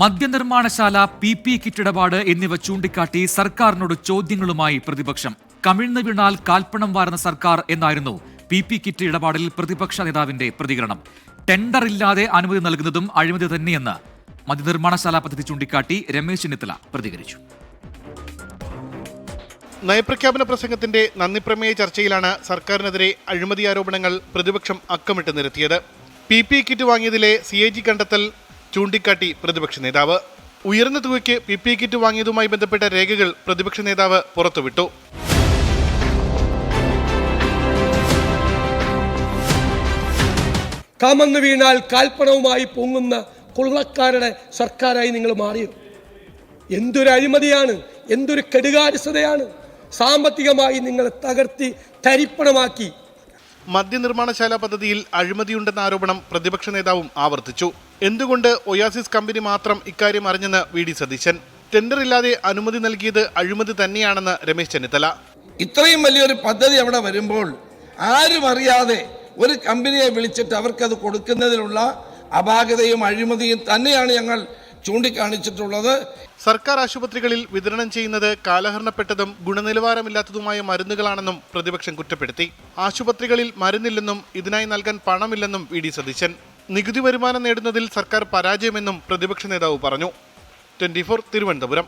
മദ്യനിർമ്മാണശാല PP kit ഇടപാട് എന്നിവ ചൂണ്ടിക്കാട്ടി സർക്കാരിനോട് ചോദ്യങ്ങളുമായി പ്രതിപക്ഷം. കമിഴ്ന്നു വീണാൽ കാൽപ്പണം വാരുന്ന സർക്കാർ എന്നായിരുന്നു PP കിറ്റ് ഇടപാടിൽ പ്രതിപക്ഷ നേതാവിന്റെ പ്രതികരണം. ടെൻഡർ ഇല്ലാതെ അനുമതി നൽകുന്നതും അഴിമതി തന്നെയെന്ന് മദ്യനിർമ്മാണശാല പദ്ധതി ചൂണ്ടിക്കാട്ടി രമേശ് ചെന്നിത്തല പ്രതികരിച്ചു. നയപ്രഖ്യാപന പ്രസംഗത്തിന്റെ നന്ദിപ്രമേയ ചർച്ചയിലാണ് സർക്കാരിനെതിരെ അഴിമതി ആരോപണങ്ങൾ പ്രതിപക്ഷം അക്കമിട്ട് നിരത്തിയത്. PP കിറ്റ് വാങ്ങിയതിലെ CAG കണ്ടെത്തൽ ചൂണ്ടിക്കാട്ടി പ്രതിപക്ഷ നേതാവ്. ഉയർന്ന തുകയ്ക്ക് PP കിറ്റ് വാങ്ങിയതുമായി ബന്ധപ്പെട്ട രേഖകൾ പ്രതിപക്ഷ നേതാവ് പുറത്തുവിട്ടു. കമന്നു വീണാൽ കാൽപ്പണവുമായി പൊങ്ങുന്ന കൊള്ളക്കാരുടെ സർക്കാരായി നിങ്ങൾ മാറിയോ? എന്തൊരു അഴിമതിയാണ്, എന്തൊരു കെടുകാര്യസ്ഥതയാണ്! സാമ്പത്തികമായി നിങ്ങളെ തകർത്തി തരിപ്പണമാക്കി. മദ്യനിർമ്മാണശാല പദ്ധതിയിൽ അഴിമതിയുണ്ടെന്ന ആരോപണം പ്രതിപക്ഷ നേതാവും ആവർത്തിച്ചു. എന്തുകൊണ്ട് ഒയാസിസ് കമ്പനി മാത്രം ഇക്കാര്യം അറിഞ്ഞെന്ന് VD സതീശൻ. ടെൻഡർ ഇല്ലാതെ അനുമതി നൽകിയത് അഴിമതി തന്നെയാണെന്ന് രമേശ് ചെന്നിത്തല. ഇത്രയും വലിയൊരു പദ്ധതി അവിടെ വരുമ്പോൾ ആരും അറിയാതെ ഒരു കമ്പനിയെ വിളിച്ചിട്ട് അവർക്കത് കൊടുക്കുന്നതിലുള്ള അപാകതയും അഴിമതിയും തന്നെയാണ് ഞങ്ങൾ ചൂണ്ടിക്കാണിച്ചിട്ടുള്ളത്. സർക്കാർ ആശുപത്രികളിൽ വിതരണം ചെയ്യുന്നത് കാലഹരണപ്പെട്ടതും ഗുണനിലവാരമില്ലാത്തതുമായ മരുന്നുകളാണെന്നും പ്രതിപക്ഷം കുറ്റപ്പെടുത്തി. ആശുപത്രികളിൽ മരുന്നില്ലെന്നും ഇതിനായി നൽകാൻ പണമില്ലെന്നും VD സതീശൻ. നികുതി വരുമാനം നേടുന്നതിൽ സർക്കാർ പരാജയമെന്നും പ്രതിപക്ഷ നേതാവ് പറഞ്ഞു. 24 തിരുവനന്തപുരം.